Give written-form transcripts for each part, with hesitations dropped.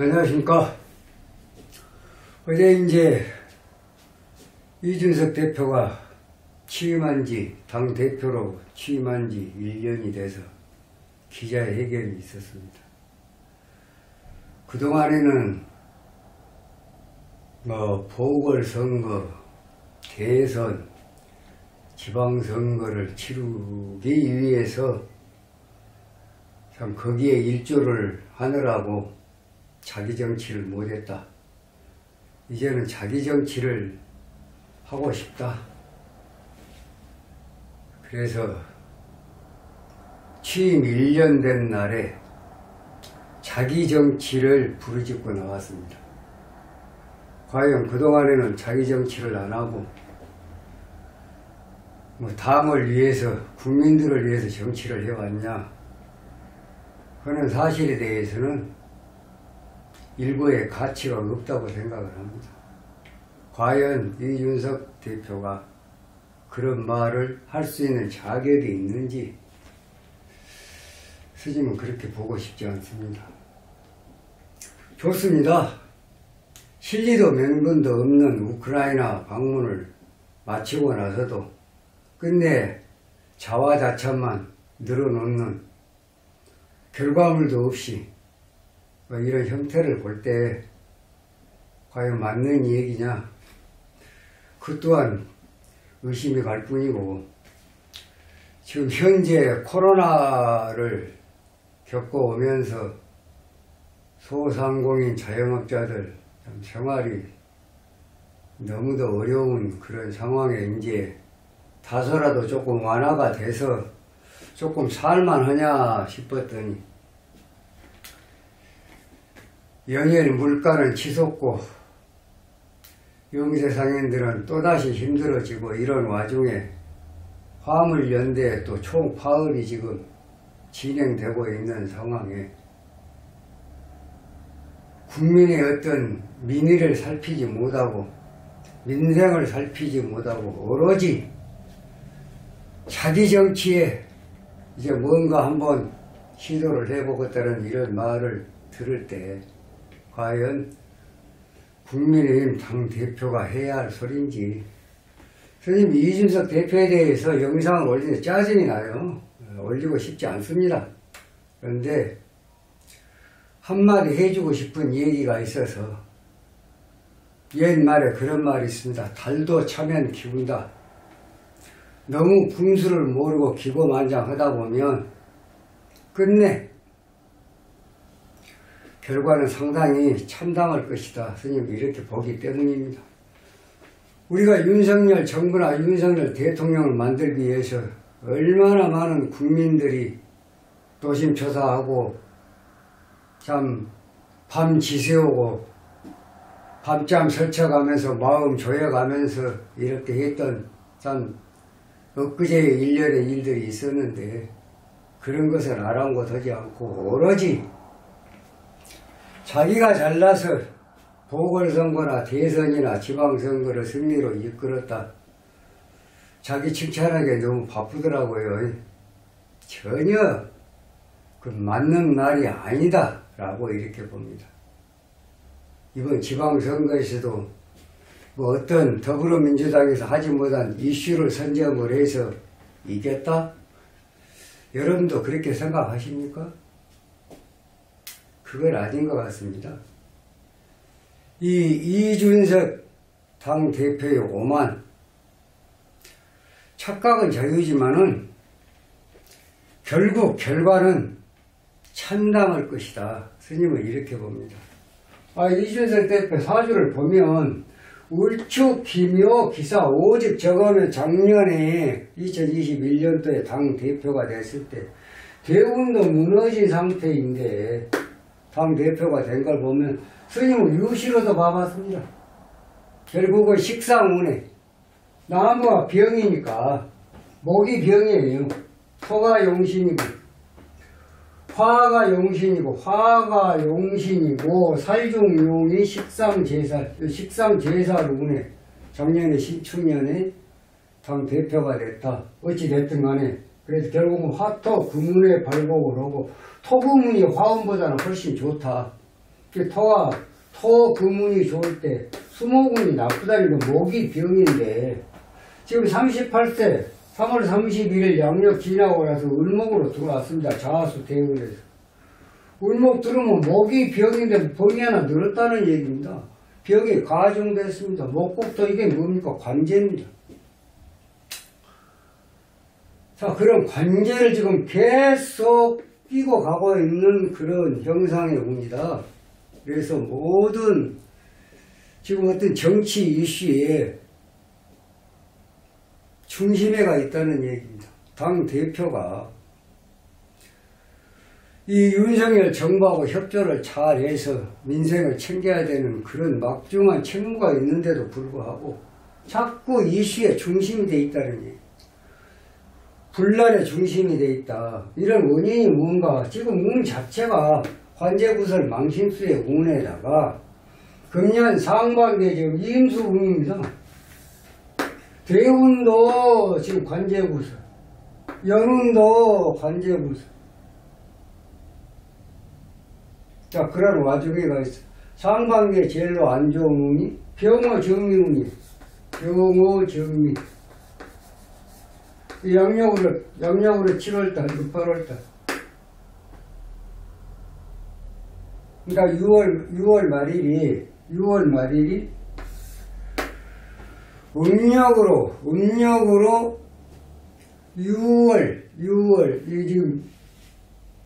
안녕하십니까. 어제 이제 이준석 대표가 당대표로 취임한 지 1년이 돼서 기자회견이 있었습니다. 그동안에는 보궐선거, 대선, 지방선거를 치르기 위해서 참 거기에 일조를 하느라고 자기 정치를 못했다. 이제는 자기 정치를 하고 싶다. 그래서 취임 1년 된 날에 자기 정치를 부르짖고 나왔습니다. 과연 그동안에는 자기 정치를 안 하고 당을 위해서, 국민들을 위해서 정치를 해왔냐 하는 사실에 대해서는 일부의 가치가 없다고 생각을 합니다. 과연 이준석 대표가 그런 말을 할 수 있는 자격이 있는지 스님은 그렇게 보고 싶지 않습니다. 좋습니다. 실리도 명분도 없는 우크라이나 방문을 마치고 나서도 끝내 자화자찬만 늘어놓는 결과물도 없이 이런 형태를 볼 때 과연 맞는 얘기냐, 그 또한 의심이 갈 뿐이고, 지금 현재 코로나를 겪어오면서 소상공인 자영업자들 생활이 너무도 어려운 그런 상황에 이제 다소라도 조금 완화가 돼서 조금 살만하냐 싶었더니 연일 물가는 치솟고 영세상인들은 또다시 힘들어지고, 이런 와중에 화물연대 또 총파업이 지금 진행되고 있는 상황에 국민의 어떤 민의를 살피지 못하고 민생을 살피지 못하고 오로지 자기 정치에 이제 뭔가 한번 시도를 해보겠다는 이런 말을 들을 때 과연 국민의힘 당대표가 해야 할 소리인지. 선생님, 이준석 대표에 대해서 영상을 올리는데 짜증이 나요. 올리고 싶지 않습니다. 그런데 한마디 해주고 싶은 얘기가 있어서, 옛말에 그런 말이 있습니다. 달도 차면 기운다. 너무 분수를 모르고 기고만장하다 보면 끝내 결과는 상당히 참담할 것이다. 스님이 이렇게 보기 때문입니다. 우리가 윤석열 정부나 윤석열 대통령을 만들기 위해서 얼마나 많은 국민들이 노심초사하고 참 밤 지새우고 밤잠 설쳐가면서 마음 조여가면서 이렇게 했던 참 엊그제의 일련의 일들이 있었는데, 그런 것을 아랑곳하지 않고 오로지 자기가 잘나서 보궐선거나 대선이나 지방선거를 승리로 이끌었다. 자기 칭찬하기에 너무 바쁘더라고요. 전혀 그 맞는 말이 아니다 라고 이렇게 봅니다. 이번 지방선거에서도 어떤 더불어민주당에서 하지 못한 이슈를 선점을 해서 이겼다? 여러분도 그렇게 생각하십니까? 그건 아닌 것 같습니다. 이준석 당대표의 오만, 착각은 자유지만은 결국 결과는 참담할 것이다. 스님은 이렇게 봅니다. 이준석 대표 사주를 보면 울축, 기묘, 기사, 오직 저거는 작년에 2021년도에 당대표가 됐을 때 대운도 무너진 상태인데 당대표가 된 걸 보면 스님은 유시로도 봐봤습니다. 결국은 식상운에 나무가 병이니까 목이 병이에요. 토가 용신이고 화가 용신이고 화가 용신이고 살중용이 식상제살운에 작년에 신축년에 당대표가 됐다. 어찌됐든 간에 그래서 결국은 화토 금운의 발복을 하고 토금운이 화운보다는 훨씬 좋다. 토 금운이 좋을 때 수목운이 나쁘다니까 목이 병인데 지금 38세 3월 31일 양력 지나고 나서 을목으로 들어왔습니다. 자수 대운에서. 을목 들으면 목이 병인데 병이 하나 늘었다는 얘기입니다. 병이 가중됐습니다. 목국토 이게 뭡니까? 관제입니다. 자, 그런 관제를 지금 계속 끼고 가고 있는 그런 형상의 운이다. 그래서 모든 지금 어떤 정치 이슈에 중심에가 있다는 얘기입니다. 당 대표가 이 윤석열 정부하고 협조를 잘 해서 민생을 챙겨야 되는 그런 막중한 책무가 있는데도 불구하고 자꾸 이슈의 중심이 돼 있다는 얘기. 분란의 중심이 돼 있다. 이런 원인이 뭔가? 지금 운 자체가 관제구설 망신수의 운에다가 금년 상반기에 지금 임수 운입니다. 대운도 지금 관제구설, 연운도 관제구설. 자, 그런 와중에가 있어. 상반기에 제일로 안 좋은 운이 병어정미운이에요. 병어정미. 양력으로 7월달, 8월달. 그러니까 6월 말일이 음력으로 6월, 이 지금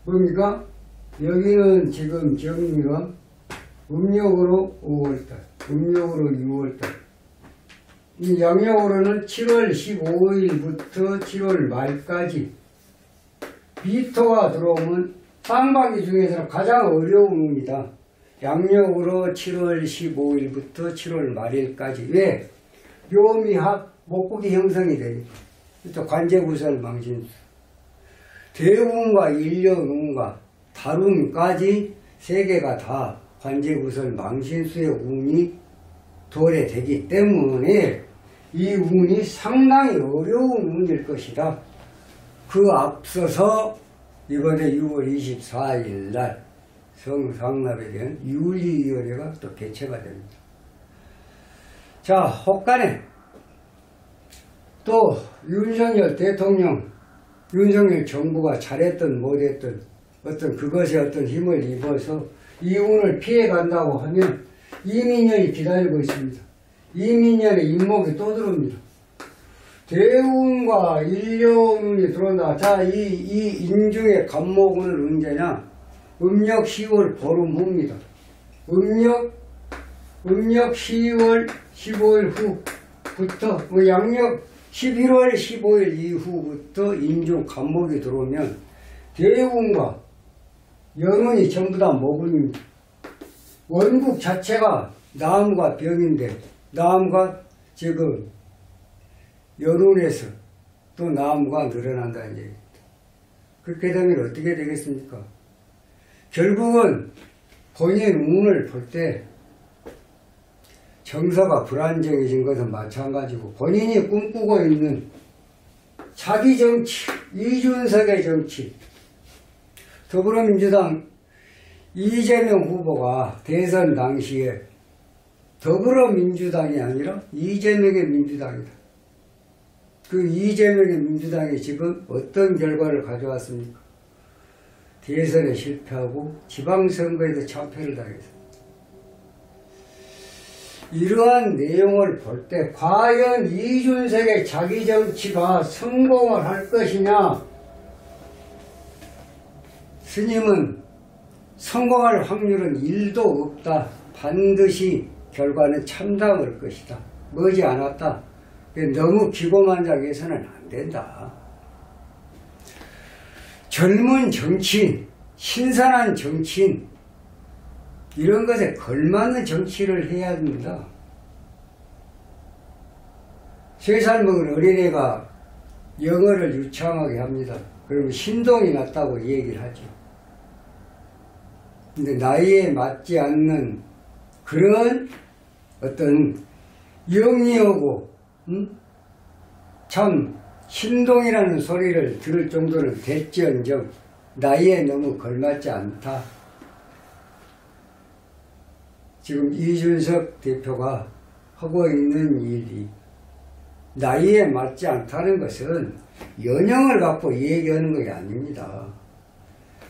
뭡니까? 여기는 지금 정미가 음력으로 5월달, 음력으로 6월달. 이 양력으로는 7월 15일부터 7월 말까지 비토가 들어오면 상반기 중에서는 가장 어려운 운이다. 양력으로 7월 15일부터 7월 말일까지. 왜? 묘미합 목국이 형성이 되니까. 또 관제구설 망신수. 대운과 일련운과 달운까지 세 개가 다 관제구설 망신수의 운이 도래되기 때문에 이 운이 상당히 어려운 운일 것이다. 그 앞서서 이번에 6월 24일 날 성상납에 대한 윤리위원회가 또 개최가 됩니다. 자, 혹간에 또 윤석열 대통령, 윤석열 정부가 잘했든 못했든 어떤 그것에 어떤 힘을 입어서 이 운을 피해간다고 하면 이민년이 기다리고 있습니다. 이민년에 인목이 또 들어옵니다. 대운과 일련운이 들어온다. 자, 이 인중의 간목운을 언제냐? 음력 10월 보름 후입니다. 음력 10월 15일 후부터, 양력 11월 15일 이후부터 인중 간목이 들어오면 대운과 연운이 전부 다 목운입니다. 원국 자체가 나음과 병인데 나음과 지금 연운에서 또 나음과 늘어난다는 얘기입니다. 그렇게 되면 어떻게 되겠습니까? 결국은 본인 운을 볼 때 정서가 불안정해진 것은 마찬가지고 본인이 꿈꾸고 있는 자기 정치, 이준석의 정치, 더불어민주당 이재명 후보가 대선 당시에 더불어민주당이 아니라 이재명의 민주당이다. 그 이재명의 민주당이 지금 어떤 결과를 가져왔습니까? 대선에 실패하고 지방선거에도 참패를 당했습니다. 이러한 내용을 볼 때 과연 이준석의 자기 정치가 성공을 할 것이냐? 스님은 성공할 확률은 1도 없다. 반드시 결과는 참담할 것이다. 머지않았다. 너무 기고만장해서는 안 된다. 젊은 정치인, 신선한 정치인, 이런 것에 걸맞는 정치를 해야 됩니다. 3살 먹은 어린애가 영어를 유창하게 합니다. 그러면 신동이 났다고 얘기를 하죠. 근데 나이에 맞지 않는 그런 어떤 영리하고 참 신동이라는 소리를 들을 정도는 됐지언정 나이에 너무 걸맞지 않다. 지금 이준석 대표가 하고 있는 일이 나이에 맞지 않다는 것은 연령을 갖고 얘기하는 것이 아닙니다.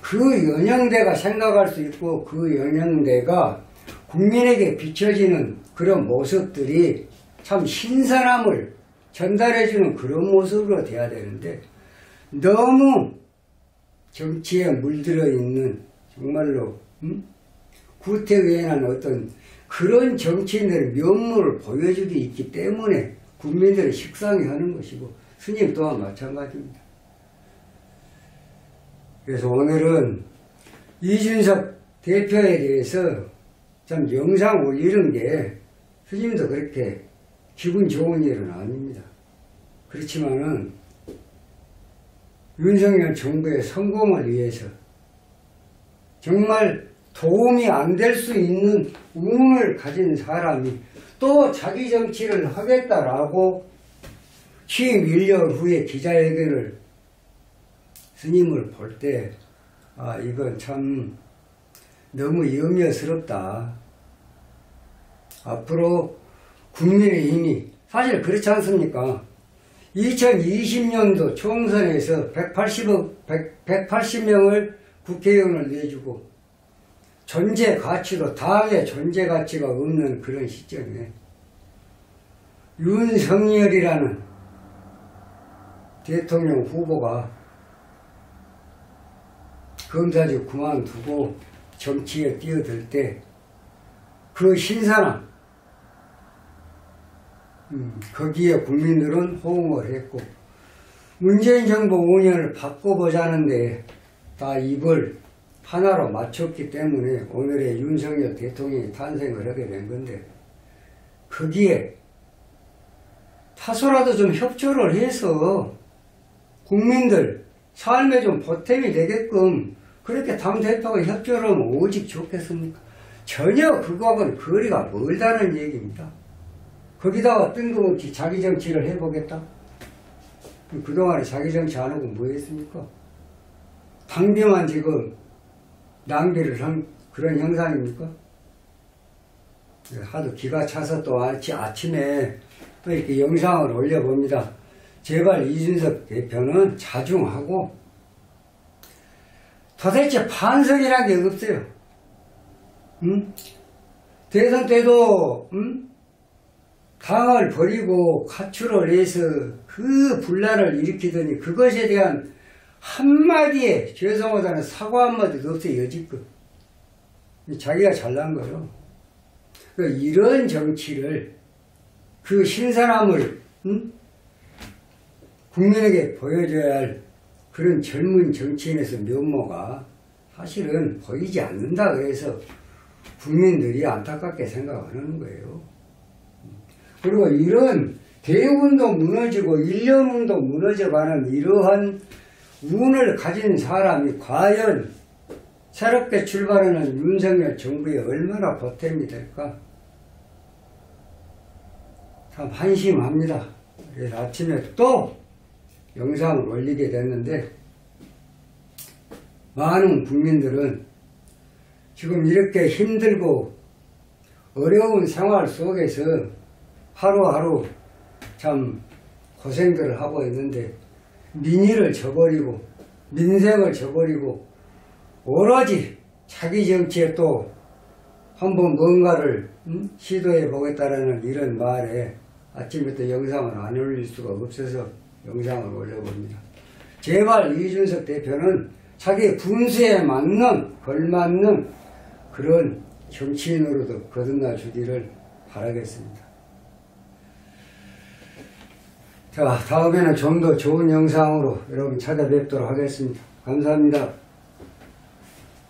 그 연령대가 생각할 수 있고 그 연령대가 국민에게 비춰지는 그런 모습들이 참 신선함을 전달해주는 그런 모습으로 돼야 되는데 너무 정치에 물들어 있는 정말로 구태의연한 어떤 그런 정치인들의 면모를 보여주기 있기 때문에 국민들이 식상해하는 것이고 스님 또한 마찬가지입니다. 그래서 오늘은 이준석 대표에 대해서 참 영상 올리는 게 스님도 그렇게 기분 좋은 일은 아닙니다. 그렇지만은 윤석열 정부의 성공을 위해서 정말 도움이 안 될 수 있는 운을 가진 사람이 또 자기 정치를 하겠다라고 취임 1년 후에 기자회견을 스님을 볼 때 이건 참 너무 염려스럽다. 앞으로 국민의힘이 사실 그렇지 않습니까? 2020년도 총선에서 180명을 국회의원을 내주고 존재 가치도 당의 존재 가치가 없는 그런 시점에 윤석열이라는 대통령 후보가 검사직 그만두고 정치에 뛰어들 때 그 신선함 거기에 국민들은 호응을 했고 문재인 정부 5년을 바꿔보자는데 다 입을 하나로 맞췄기 때문에 오늘의 윤석열 대통령이 탄생을 하게 된 건데 거기에 다소라도 좀 협조를 해서 국민들 삶에 좀 보탬이 되게끔 그렇게 당대표가 협조를 하면 오직 좋겠습니까? 전혀 그거하고는 거리가 멀다는 얘기입니다. 거기다가 뜬금없이 자기 정치를 해보겠다? 그동안에 자기 정치 안 하고 뭐 했습니까? 당비만 지금 낭비를 한 그런 형상입니까? 하도 기가 차서 또 아침에 또 이렇게 영상을 올려봅니다. 제발 이준석 대표는 자중하고 도대체 반성이란 게 없어요. 대선 때도 당을 버리고 가출을 해서 그 분란을 일으키더니 그것에 대한 한마디에 죄송하다는 사과 한마디도 없어요. 여지껏 자기가 잘난 거죠. 이런 정치를 그 신선함을 국민에게 보여줘야 할 그런 젊은 정치인에서 면모가 사실은 보이지 않는다 그래서 국민들이 안타깝게 생각하는 거예요. 그리고 이런 대운도 무너지고 일련운도 무너져가는 이러한 운을 가진 사람이 과연 새롭게 출발하는 윤석열 정부에 얼마나 보탬이 될까? 참 한심합니다. 그래서 아침에 또 영상을 올리게 됐는데 많은 국민들은 지금 이렇게 힘들고 어려운 생활 속에서 하루하루 참 고생들을 하고 있는데 민의를 저버리고 민생을 저버리고 오로지 자기 정치에 또 한번 뭔가를 시도해 보겠다라는 이런 말에 아침부터 영상을 안 올릴 수가 없어서 영상을 올려봅니다. 제발 이준석 대표는 자기 분수에 맞는 걸맞는 그런 정치인으로도 거듭나 주기를 바라겠습니다. 자, 다음에는 좀 더 좋은 영상으로 여러분 찾아뵙도록 하겠습니다. 감사합니다.